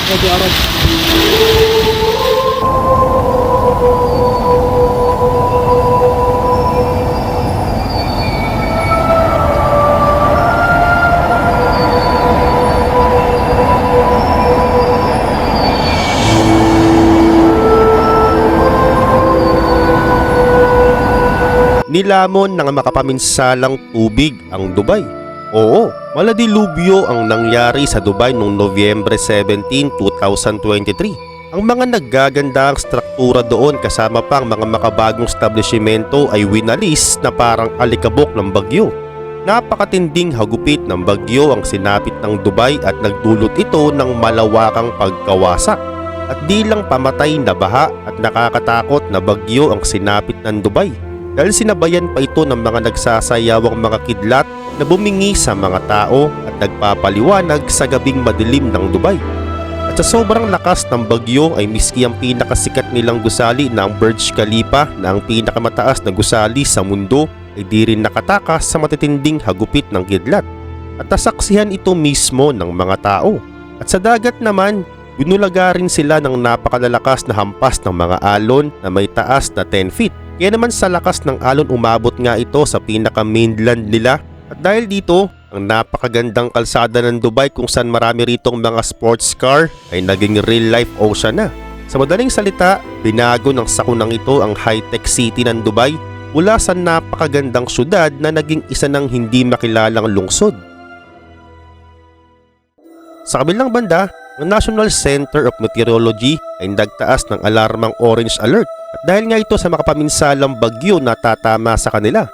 Medyo arad. Nilamon ng makapaminsalang tubig ang Dubai. Oo, maladilubyo ang nangyari sa Dubai noong Nobyembre 17, 2023. Ang mga naggagandang struktura doon kasama pang mga makabagong establishmento ay winalis na parang alikabok ng bagyo. Napakatinding hagupit ng bagyo ang sinapit ng Dubai at nagdulot ito ng malawakang pagkawasak. At di lang pamatay na baha at nakakatakot na bagyo ang sinapit ng Dubai. Dahil sinabayan pa ito ng mga nagsasayawang mga kidlat na bumingi sa mga tao at nagpapaliwanag sa gabing madilim ng Dubai. At sa sobrang lakas ng bagyo ay miski ang pinakasikat nilang gusali na ang Burj Khalifa na ang pinakamataas na gusali sa mundo ay di rin nakatakas sa matitinding hagupit ng kidlat. At nasaksihan ito mismo ng mga tao. At sa dagat naman, binulaga rin sila ng napakalalakas na hampas ng mga alon na may taas na 10 feet. Kaya naman sa lakas ng alon umabot nga ito sa pinaka-mainland nila. At dahil dito, ang napakagandang kalsada ng Dubai kung saan marami ritong mga sports car ay naging real-life ocean na. Sa madaling salita, binago ng sakunang ito ang high-tech city ng Dubai mula sa napakagandang syudad na naging isa ng hindi makilalang lungsod. Sa kabilang banda, ang National Center of Meteorology ay nagtaas ng alarmang orange alert. At dahil nga ito sa makapaminsalang bagyo na tatama sa kanila.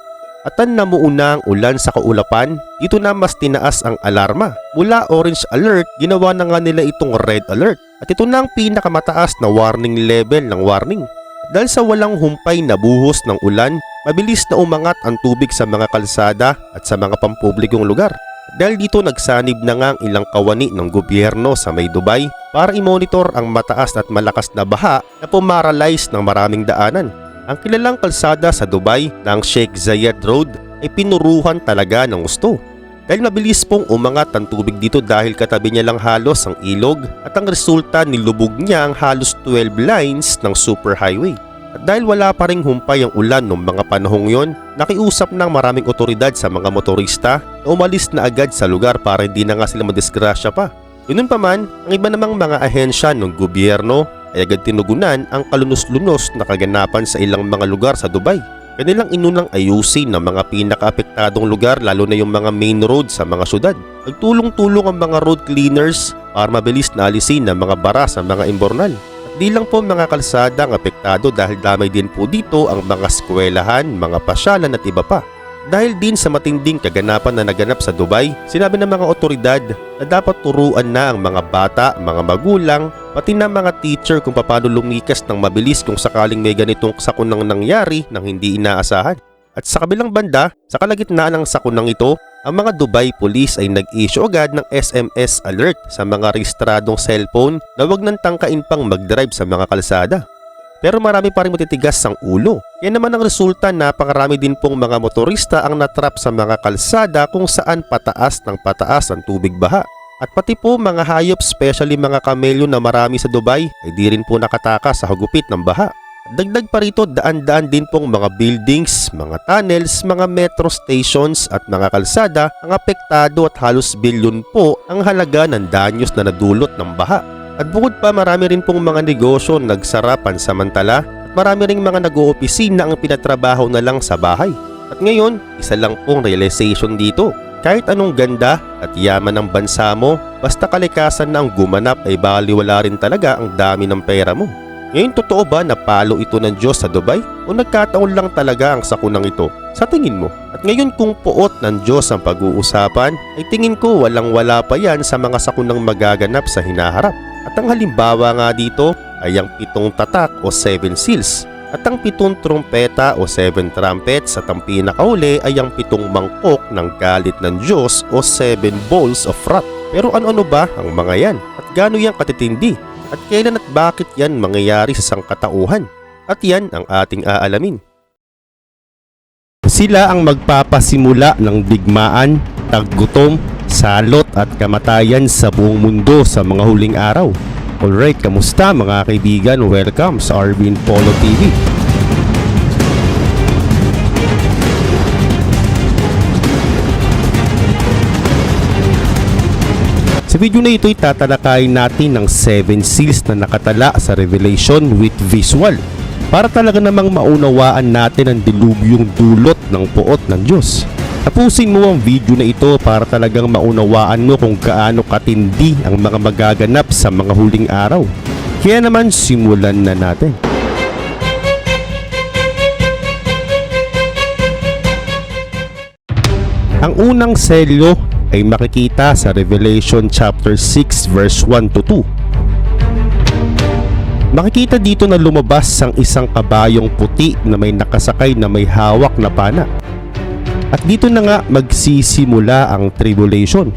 At ang namuuna ang ulan sa kaulapan, dito na mas tinaas ang alarma. Mula orange alert, ginawa na nga nila itong red alert. At ito na ang pinakamataas na warning level ng warning. At dahil sa walang humpay na buhos ng ulan, mabilis na umangat ang tubig sa mga kalsada at sa mga pampublikong lugar. Dahil dito nagsanib na nga ang ilang kawani ng gobyerno sa may Dubai para i-monitor ang mataas at malakas na baha na pumaralyze ng maraming daanan. Ang kilalang kalsada sa Dubai na ang Sheikh Zayed Road ay pinuruhan talaga ng gusto. Dahil mabilis pong umangat ang tubig dito dahil katabi niya lang halos ang ilog at ang resulta nilubog niya ang halos 12 lines ng superhighway. At dahil wala pa ring humpay ang ulan noong mga panahong yon, nakiusap ng maraming otoridad sa mga motorista na umalis na agad sa lugar para hindi na nga sila madisgrasya pa. Yun pa man, ang iba namang mga ahensya ng gobyerno ay agad tinugunan ang kalunos-lunos na kaganapan sa ilang mga lugar sa Dubai. Kanilang inunang ayusin ng mga pinakaapektadong lugar lalo na yung mga main road sa mga syudad. Nagtulong-tulong ang mga road cleaners para mabilis na alisin ang mga bara sa mga imbornal. Di lang po mga kalsada ang apektado dahil damay din po dito ang mga eskwelahan, mga pasyalan at iba pa. Dahil din sa matinding kaganapan na naganap sa Dubai, sinabi ng mga otoridad na dapat turuan na ang mga bata, mga magulang, pati na mga teacher kung paano lumikas ng mabilis kung sakaling may ganitong sakunang nangyari nang hindi inaasahan. At sa kabilang banda, sa kalagitnaan ng sakunang ito, ang mga Dubai Police ay nag-issue agad ng SMS alert sa mga rehistradong cellphone na huwag nang tangkain pang mag-drive sa mga kalsada. Pero marami pa rin matitigas ang ulo. Yan naman ang resulta, napakarami din pong mga motorista ang natrap sa mga kalsada kung saan pataas ng pataas ang tubig baha. At pati po mga hayop, especially mga kamelyo na marami sa Dubai, ay di rin po nakatakas sa hagupit ng baha. Dagdag pa rito, daan-daan din pong mga buildings, mga tunnels, mga metro stations at mga kalsada ang apektado at halos bilyon po ang halaga ng danyos na nadulot ng baha. At bukod pa, marami rin pong mga negosyo nagsara pansamantala at marami ring mga nag-oopisina ang pinatrabaho na lang sa bahay. At ngayon, isa lang pong realization dito. Kahit anong ganda at yaman ng bansa mo, basta kalikasan na ang gumanap ay baliwala rin talaga ang dami ng pera mo. Ngayon, totoo ba na palo ito ng Diyos sa Dubai o nagkataon lang talaga ang sakunang ito? Sa tingin mo? At ngayon kung puot ng Diyos ang pag-uusapan, ay tingin ko walang-wala pa yan sa mga sakunang magaganap sa hinaharap. At ang halimbawa nga dito ay ang 7 tatak o 7 seals. At ang 7 trumpeta o 7 trumpets at ang pinakauli ay ang 7 mangkok ng galit ng Diyos o 7 bowls of wrath. Pero ano-ano ba ang mga yan? At gaano yan katitindi? At kailan at bakit yan mangyayari sa sangkatauhan? At yan ang ating aalamin. Sila ang magpapasimula ng digmaan, taggutom, salot at kamatayan sa buong mundo sa mga huling araw. Alright, kamusta mga kaibigan? Welcome sa Arvin Polo TV. Sa video na ito ay tatalakayin natin ng 7 seals na nakatala sa Revelation with visual para talaga namang maunawaan natin ang dilubyong dulot ng puot ng Diyos. Tapusin mo ang video na ito para talagang maunawaan mo kung gaano katindi ang mga magaganap sa mga huling araw. Kaya naman simulan na natin. Ang unang selyo ay makikita sa Revelation chapter 6 verse 1 to 2. Makikita dito na lumabas ang isang kabayong puti na may nakasakay na may hawak na pana. At dito na nga magsisimula ang tribulation.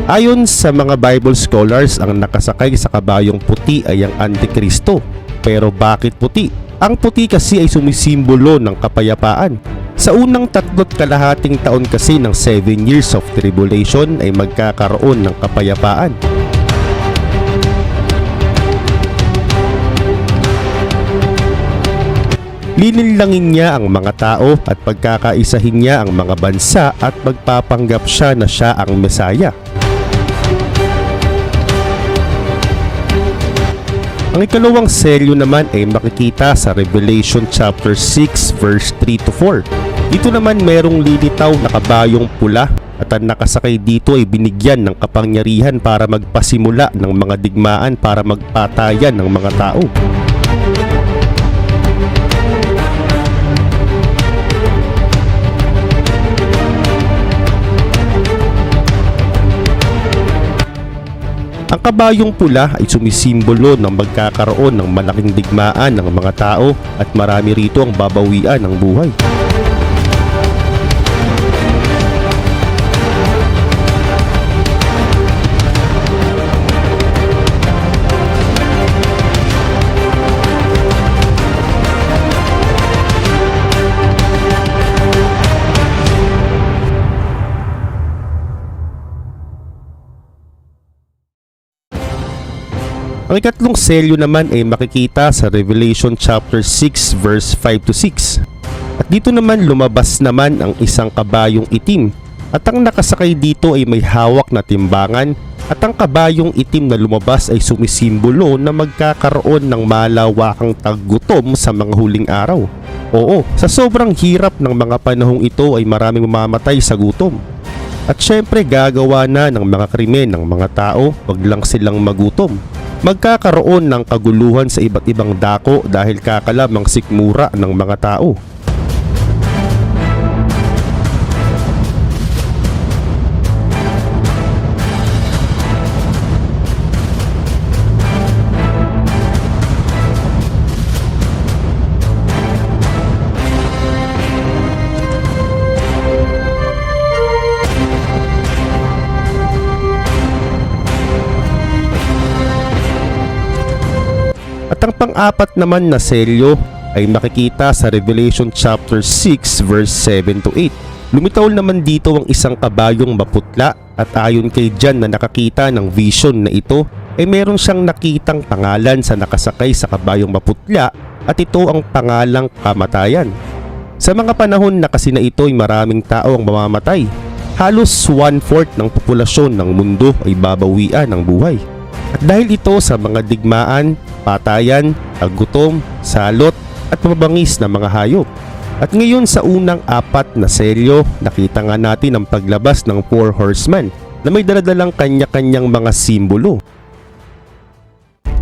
Ayon sa mga Bible scholars, ang nakasakay sa kabayong puti ay ang Antikristo. Pero bakit puti? Ang puti kasi ay sumisimbolo ng kapayapaan. Sa unang 3.5 taon kasi ng 7 years of tribulation ay magkakaroon ng kapayapaan. Lilinlangin niya ang mga tao at pagkakaisahin niya ang mga bansa at magpapanggap siya na siya ang Mesaya. Ang ikalawang selyo naman ay makikita sa Revelation chapter 6 verse 3 to 4. Dito naman merong lilitaw na kabayong pula at ang nakasakay dito ay binigyan ng kapangyarihan para magpasimula ng mga digmaan para magpatayan ng mga tao. Ang kabayong pula ay sumisimbolo ng magkakaroon ng malaking digmaan ng mga tao at marami rito ang babawian ng buhay. Ang ikatlong selyo naman ay makikita sa Revelation chapter 6 verse 5 to 6. At dito naman lumabas naman ang isang kabayong itim at ang nakasakay dito ay may hawak na timbangan at ang kabayong itim na lumabas ay sumisimbolo na magkakaroon ng malawakang taggutom sa mga huling araw. Oo, sa sobrang hirap ng mga panahong ito ay maraming mamamatay sa gutom. At syempre gagawa na ng mga krimen ng mga tao, wag lang silang magutom. Magkakaroon ng kaguluhan sa iba't ibang dako dahil kakalamang sikmura ng mga tao. At ang pang-apat naman na selyo ay makikita sa Revelation chapter 6 verse 7 to 8. Lumitaw naman dito ang isang kabayong maputla at ayon kay John na nakakita ng vision na ito ay meron siyang nakitang pangalan sa nakasakay sa kabayong maputla at ito ang pangalang kamatayan. Sa mga panahon na kasi na ito ay maraming tao ang mamamatay. Halos 1/4 ng populasyon ng mundo ay babawian ng buhay. At dahil ito sa mga digmaan, patayan, taggutom, salot at mabangis na mga hayop. At ngayon sa unang 4 na selyo, nakita nga natin ang paglabas ng 4 horsemen na may daladalang kanya-kanyang mga simbolo.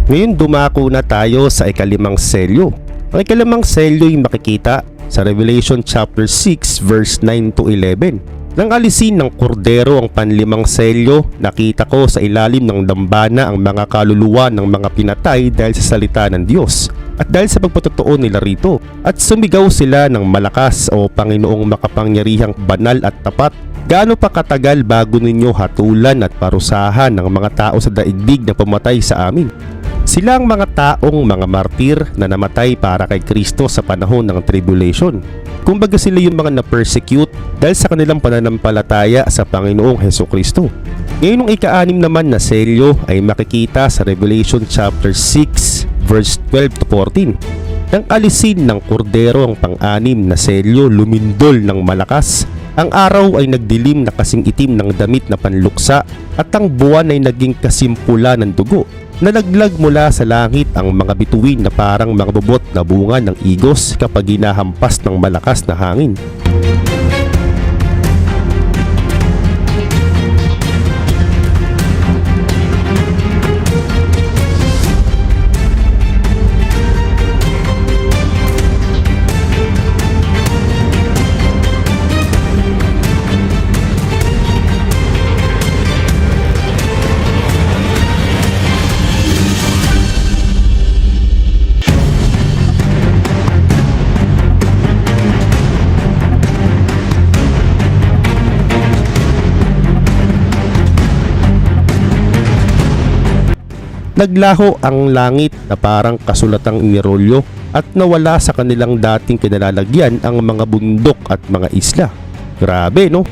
Ngayon dumako na tayo sa ikalimang selyo. Ang ikalimang selyo ay makikita sa Revelation chapter 6 verse 9 to 11. Nang alisin ng kordero ang panlimang selyo, nakita ko sa ilalim ng dambana ang mga kaluluwa ng mga pinatay dahil sa salita ng Diyos at dahil sa pagpatotoo nila rito. At sumigaw sila ng malakas, o Panginoong makapangyarihang banal at tapat. Gaano pa katagal bago ninyo hatulan at parusahan ng mga tao sa daigdig na pumatay sa amin? Sila ang mga taong mga martir na namatay para kay Kristo sa panahon ng tribulation. Kumbaga sila yung mga na-persecute dahil sa kanilang pananampalataya sa Panginoong Hesukristo. Ngayon ang ika-6 naman na selyo ay makikita sa Revelation chapter 6 verse 12 to 14. Nang alisin ng kordero ang pang-6 na selyo, lumindol ng malakas. Ang araw ay nagdilim na kasing itim ng damit na panluksa at ang buwan ay naging kasimpula ng dugo. Nalaglag mula sa langit ang mga bituin na parang mga bubot na bunga ng igos kapag hinahampas ng malakas na hangin. Naglaho ang langit na parang kasulatang inirolyo at nawala sa kanilang dating kinalalagyan ang mga bundok at mga isla. Grabe, no?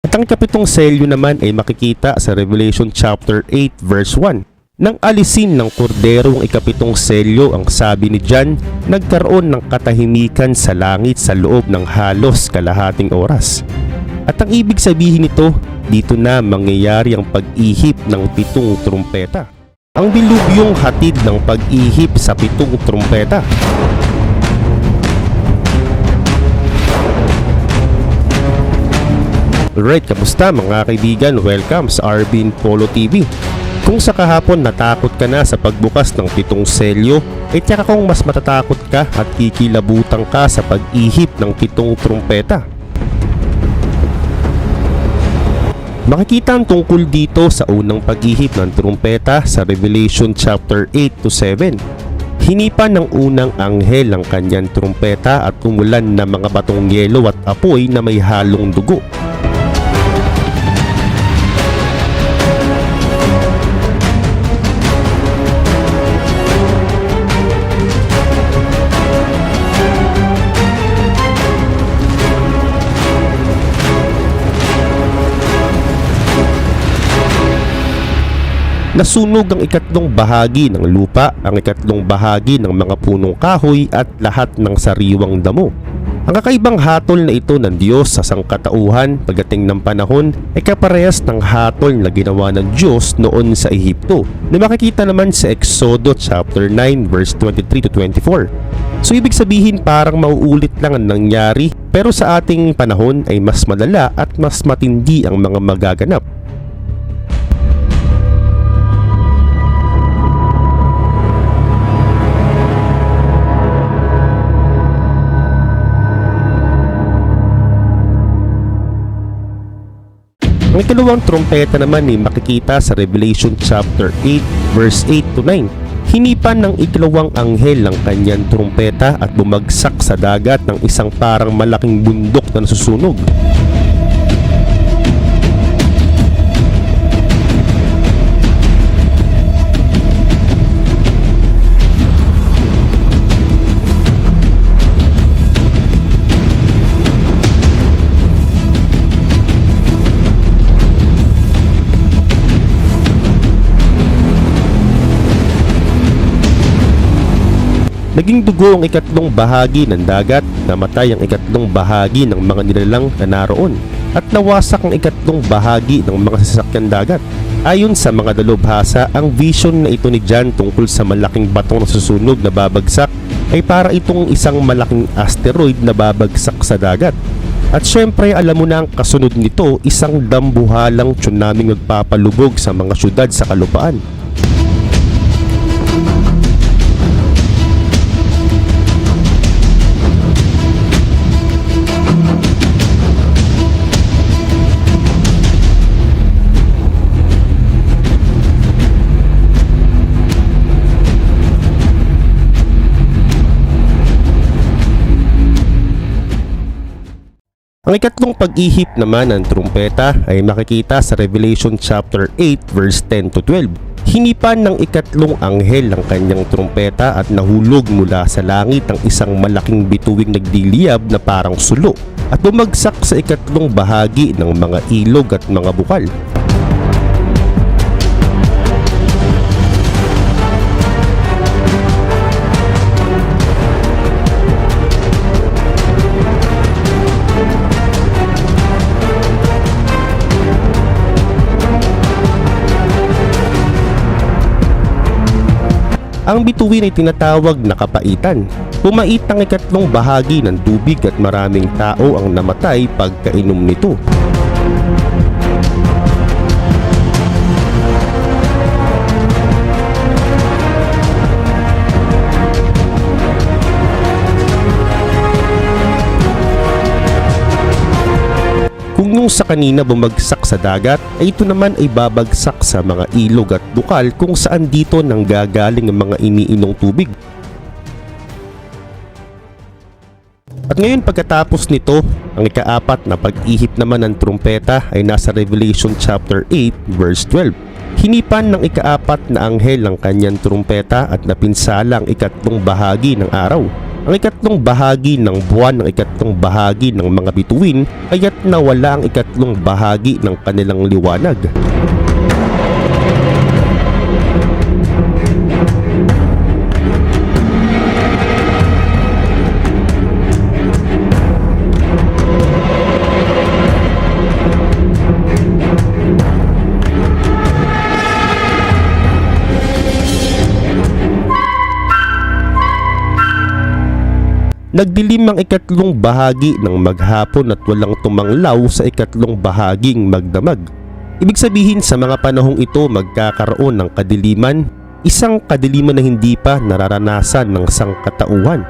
At ang ikapitong selyo naman ay makikita sa Revelation chapter 8 verse 1. Nang alisin ng kordero ang ikapitong selyo, ang sabi ni John, nagkaroon ng katahimikan sa langit sa loob ng halos kalahating oras. At ang ibig sabihin nito, dito na mangyayari ang pag-ihip ng 7 trumpeta. Ang dilubyong hatid ng pag-ihip sa 7 trumpeta. Alright, kamusta mga kaibigan? Welcome sa Arvin Polo TV. Kung sa kahapon natakot ka na sa pagbukas ng 7 selyo, ay tiyaka kung mas matatakot ka at kikilabutan ka sa pag-ihip ng 7 trumpeta. Makikita ang tungkol dito sa unang pag-ihip ng trumpeta sa Revelation chapter 8 to 7. Hinipan ng unang anghel ang kanyang trumpeta at umulan na mga batong yelo at apoy na may halong dugo. Nasunog ang ikatlong bahagi ng lupa, ang ikatlong bahagi ng mga punong kahoy at lahat ng sariwang damo. Ang kakaibang hatol na ito ng Diyos sa sangkatauhan pagdating ng panahon ay kaparehas ng hatol na ginawa ng Diyos noon sa Ehipto na makikita naman sa Exodo chapter 9 verse 23 to 24. So ibig sabihin parang mauulit lang ang nangyari, pero sa ating panahon ay mas malala at mas matindi ang mga magaganap. Ang ikalawang trompeta naman ay makikita sa Revelation chapter 8 verse 8 to 9. Hinipan ng ikalawang anghel ang kanyang trompeta at bumagsak sa dagat ng isang parang malaking bundok na nasusunog. Naging dugo ang ikatlong bahagi ng dagat, namatay ang ikatlong bahagi ng mga nilalang na naroon, at nawasak ang ikatlong bahagi ng mga sasakyan dagat. Ayon sa mga dalubhasa, ang vision na ito ni John tungkol sa malaking batong na susunog na babagsak ay para itong isang malaking asteroid na babagsak sa dagat. At syempre alam mo na ang kasunod nito, isang dambuhalang tsunami magpapalubog sa mga syudad sa kalupaan. Ang ikatlong pag-ihip naman ng trumpeta ay makikita sa Revelation chapter 8 verse 10 to 12. Hinipan ng ikatlong anghel ang kanyang trumpeta at nahulog mula sa langit ang isang malaking bituing nagdiliyab na parang sulo. at bumagsak sa ikatlong bahagi ng mga ilog at mga bukal. Ang bituin ay tinatawag na kapaitan. Pumait ang ikatlong bahagi ng tubig at maraming tao ang namatay pagkainom nito. Kung yung sa kanina bumagsak sa dagat, ay ito naman ay babagsak sa mga ilog at bukal kung saan dito nanggagaling ang mga iniinong tubig. At ngayon pagkatapos nito, ang ikaapat na pag-ihip naman ng trumpeta ay nasa Revelation chapter 8 verse 12. Hinipan ng ikaapat na anghel ang kanyang trumpeta at napinsala ang ikatlong bahagi ng araw, ang ikatlong bahagi ng buwan, ang ikatlong bahagi ng mga bituin, kaya't nawala ang ikatlong bahagi ng kanilang liwanag. Nagdilim ang ikatlong bahagi ng maghapon at walang tumanglaw sa ikatlong bahaging magdamag. Ibig sabihin sa mga panahong ito magkakaroon ng kadiliman, isang kadiliman na hindi pa nararanasan ng sangkatauhan.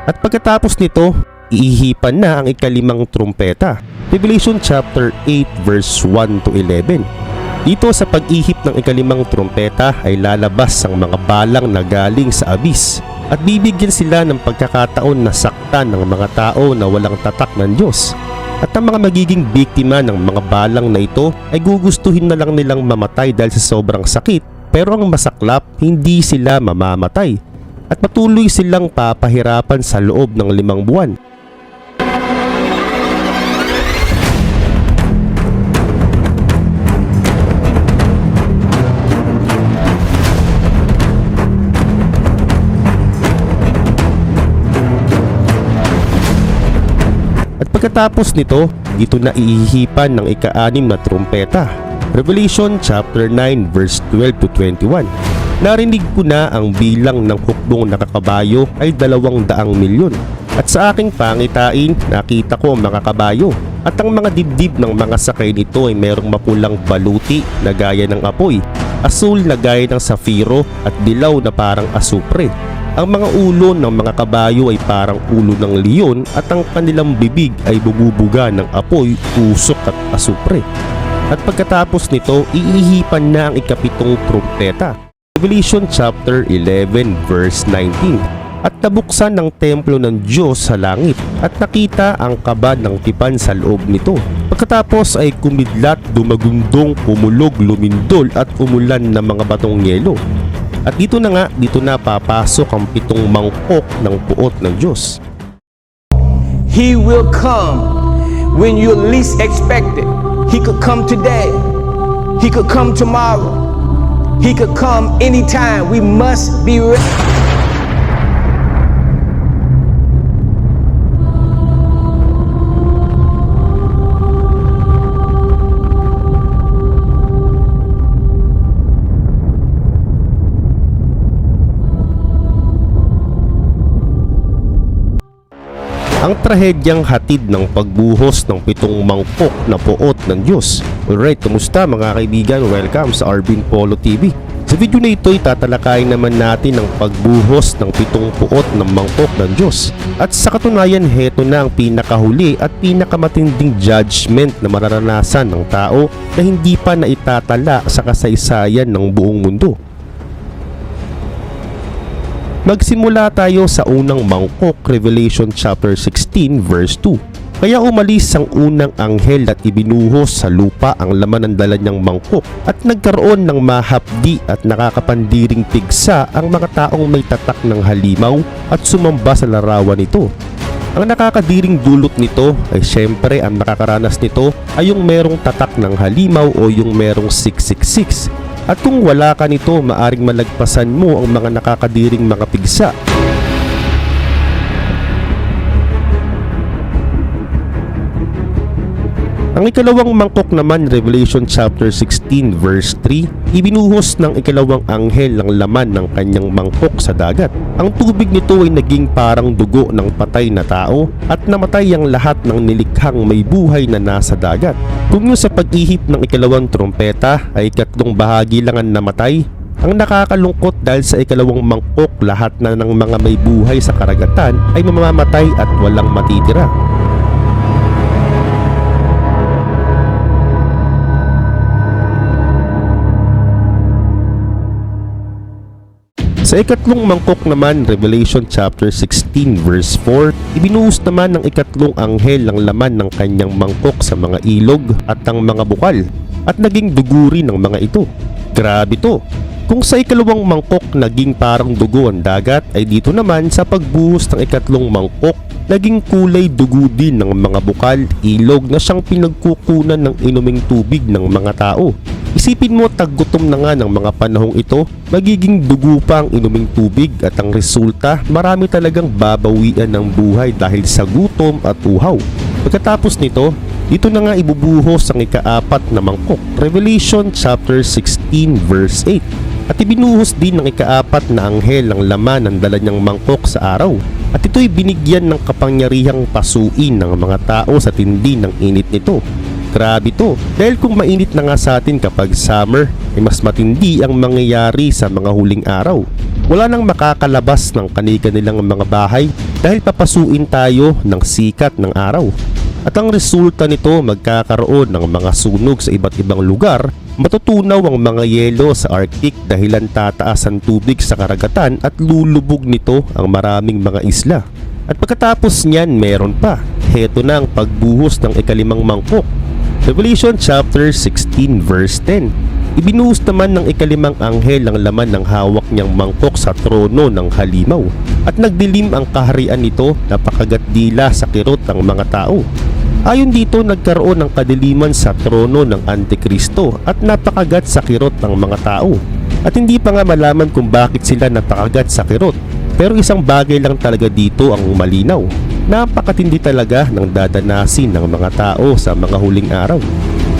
At pagkatapos nito, iihipan na ang ikalimang trumpeta. Revelation chapter 8 verse 1 to 11. Dito sa pag-ihip ng ikalimang trumpeta ay lalabas ang mga balang na galing sa abis at bibigyan sila ng pagkakataon na saktan ng mga tao na walang tatak ng Diyos. At ang mga magiging biktima ng mga balang na ito ay gugustuhin na lang nilang mamatay dahil sa sobrang sakit, pero ang masaklap, hindi sila mamamatay at patuloy silang papahirapan sa loob ng 5 buwan. Pagkatapos nito, dito na ihihipan ng ika-6 na trumpeta. Revelation chapter 9 verse 12 to 21. Narinig ko na ang bilang ng hukbong nakakabayo ay 200 milyon. At sa aking pangitain, nakita ko ang mga kabayo. At ang mga dibdib ng mga sakay nito ay merong mapulang baluti na gaya ng apoy, asul na gaya ng safiro at dilaw na parang asupre. Ang mga ulo ng mga kabayo ay parang ulo ng leon at ang kanilang bibig ay bububuga ng apoy, usok at asupre. At pagkatapos nito, iihipan na ang ika-7 trumpeta. Revelation chapter 11 verse 19. At nabuksan ng templo ng Diyos sa langit at nakita ang kaba ng tipan sa loob nito. Pagkatapos ay kumidlat, dumagundong, pumulog, lumindol at umulan ng mga batong yelo. At dito na papasok ang 7 mangkok ng puot ng Diyos. He will come when you least expect it. He could come today. He could come tomorrow. He could come anytime. We must be ready. Ang trahedyang hatid ng pagbuhos ng 7 mangkok na puot ng Diyos. Alright, kumusta mga kaibigan? Welcome sa Arvin Polo TV. Sa video na ito, tatalakayin naman natin ang pagbuhos ng 7 puot ng mangkok ng Diyos. At sa katunayan, heto na ang pinakahuli at pinakamatinding judgment na mararanasan ng tao na hindi pa naitatala sa kasaysayan ng buong mundo. Magsimula tayo sa unang mangkok, Revelation chapter 16 verse 2. Kaya umalis ang unang anghel at ibinuhos sa lupa ang laman ng dala niyang mangkok at nagkaroon ng mahapdi at nakakapandiring pigsa ang mga taong may tatak ng halimaw at sumamba sa larawan nito. Ang nakakadiring dulot nito ay syempre ang nakakaranas nito ay yung merong tatak ng halimaw o yung merong 666. At kung wala ka nito, maaring malagpasan mo ang mga nakakadiring mga pigsa. Ang ikalawang mangkok naman, Revelation chapter 16 verse 3, ibinuhos ng ikalawang anghel ang laman ng kanyang mangkok sa dagat. Ang tubig nito ay naging parang dugo ng patay na tao at namatay ang lahat ng nilikhang may buhay na nasa dagat. Kung yung sa pag-ihip ng ikalawang trompeta ay 3 bahagi lang ang namatay, ang nakakalungkot dahil sa ikalawang mangkok lahat na ng mga may buhay sa karagatan ay mamamatay at walang matitira. Sa ikatlong mangkok naman, Revelation chapter 16 verse 4, ibinuhos naman ng ikatlong anghel ang laman ng kanyang mangkok sa mga ilog at ang mga bukal at naging dugo rin ng mga ito. Grabe to! Kung sa ikalawang mangkok naging parang dugo ang dagat, ay dito naman sa pagbuhos ng ikatlong mangkok, naging kulay dugo din ng mga bukal, ilog na siyang pinagkukunan ng inuming tubig ng mga tao. Isipin mo, taggutom na nga ng mga panahong ito, magiging dugo pa ang inuming tubig at ang resulta, marami talagang babawian ng buhay dahil sa gutom at uhaw. Pagkatapos nito, dito na nga ibubuhos ang ikaapat na mangkok, Revelation chapter 16 verse 8. At ibinuhos din ng ikaapat na anghel ang laman ng dala niyang mangkok sa araw. At ito'y binigyan ng kapangyarihang pasuin ng mga tao sa tindi ng init nito. Grabe to, dahil kung mainit na nga sa atin kapag summer, ay mas matindi ang mangyayari sa mga huling araw. Wala nang makakalabas ng kanilang mga bahay dahil papasuin tayo ng sikat ng araw. At ang resulta nito, magkakaroon ng mga sunog sa iba't ibang lugar, matutunaw ang mga yelo sa Arctic dahilan tataas ang tubig sa karagatan at lulubog nito ang maraming mga isla. At pagkatapos niyan, meron pa. Heto na ang pagbuhos ng ikalimang mangkok. Revelation chapter 16 verse 10. Ibinuhos naman ng ikalimang anghel ang laman ng hawak niyang mangkok sa trono ng halimaw at nagdilim ang kaharian nito na pakagat-dila sa kirot ng mga tao. Ayon dito, nagkaroon ng kadiliman sa trono ng Antikristo at napakagat sa kirot ng mga tao. At hindi pa nga malaman kung bakit sila napakagat sa kirot. Pero isang bagay lang talaga dito ang malinaw. Napakatindi talaga ng dadanasin ng mga tao sa mga huling araw.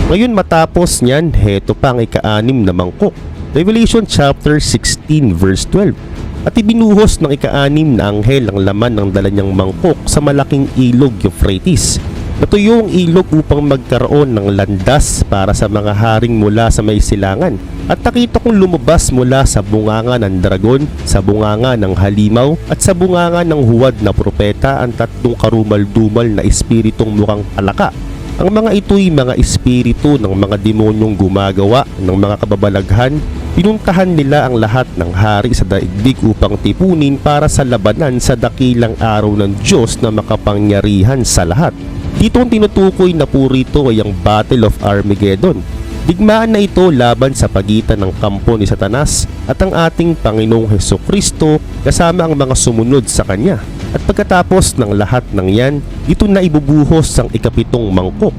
Ngayon matapos niyan, heto pa ang ika-6 na mangkok. Revelation chapter 16 verse 12. At ibinuhos ng ika-6 na anghel ang laman ng dala niyang mangkok sa malaking ilog Euphrates. Natuyo ang ilog upang magkaroon ng landas para sa mga haring mula sa may silangan. At nakita kong lumabas mula sa bunganga ng dragon, sa bunganga ng halimaw, at sa bunganga ng huwad na propeta ang 3 karumal-dumal na espiritong mukhang palaka. Ang mga ito'y mga espiritu ng mga demonyong gumagawa ng mga kababalaghan. Pinuntahan nila ang lahat ng hari sa daigdig upang tipunin para sa labanan sa dakilang araw ng Diyos na makapangyarihan sa lahat. Dito ang tinutukoy na po rito ay ang Battle of Armageddon. Digmaan na ito laban sa pagitan ng kampo ni Satanas at ang ating Panginoong Hesukristo kasama ang mga sumunod sa Kanya. At pagkatapos ng lahat ng yan, dito na ibubuhos ang ika-7 mangkok.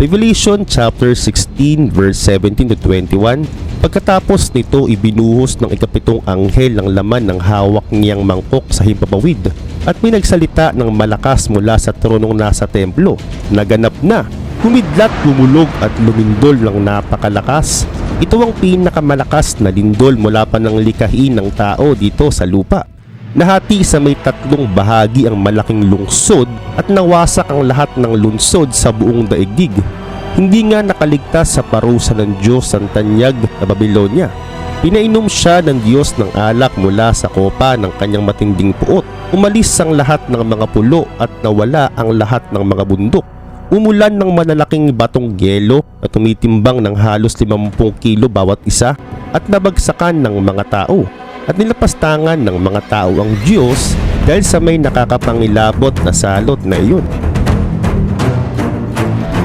Revelation chapter 16 verse 17 to 21. Pagkatapos nito, ibinuhos ng ika-7 anghel ang laman ng hawak niyang mangkok sa himpapawid at pinagsalita ng malakas mula sa tronong nasa templo. Naganap na, humidlat, lumulog at lumindol ng napakalakas. Ito ang pinakamalakas na lindol mula pa ng likhain ng tao dito sa lupa. Nahati sa may 3 bahagi ang malaking lungsod at nawasak ang lahat ng lungsod sa buong daigdig. Hindi nga nakaligtas sa parusa ng Diyos ang tanyag na Babylonia. Pinainom siya ng Diyos ng alak mula sa kopa ng kanyang matinding puot. Umalis ang lahat ng mga pulo at nawala ang lahat ng mga bundok. Umulan ng malalaking batong yelo na tumitimbang ng halos 50 kilo bawat isa at nabagsakan ng mga tao. At nilapastangan ng mga tao ang Diyos dahil sa may nakakapangilabot na salot na iyon.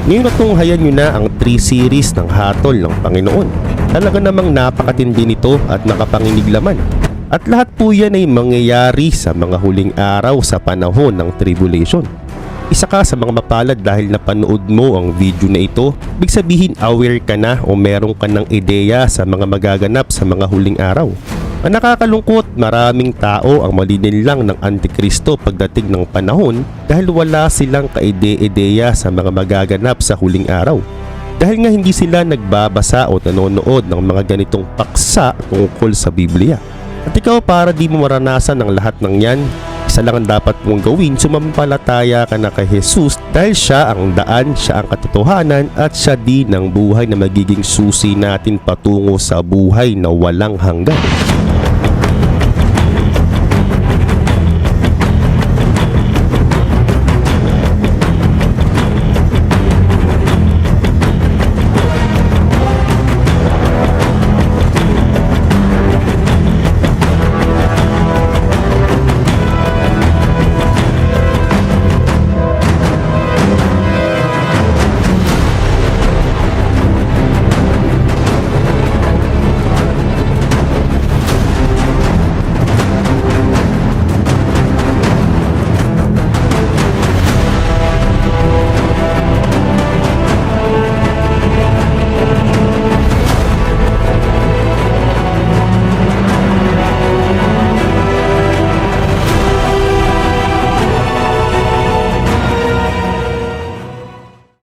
Ngayon natunghayan nyo na ang 3 series ng hatol ng Panginoon. Talaga namang napakatindi nito at nakapanginig laman. At lahat po yan ay mangyayari sa mga huling araw sa panahon ng tribulation. Isa ka sa mga mapalad dahil napanood mo ang video na ito, ibig sabihin aware ka na o meron ka ng ideya sa mga magaganap sa mga huling araw. Ang nakakalungkot, maraming tao ang malinilang ng Antikristo pagdating ng panahon dahil wala silang kaide-ideya sa mga magaganap sa huling araw. Dahil nga hindi sila nagbabasa o nanonood ng mga ganitong paksa tungkol sa Biblia. At ikaw, para di mo maranasan ang lahat ng yan, isa lang ang dapat mong gawin, sumampalataya ka na kay Jesus dahil siya ang daan, siya ang katotohanan at siya din ang buhay na magiging susi natin patungo sa buhay na walang hanggan.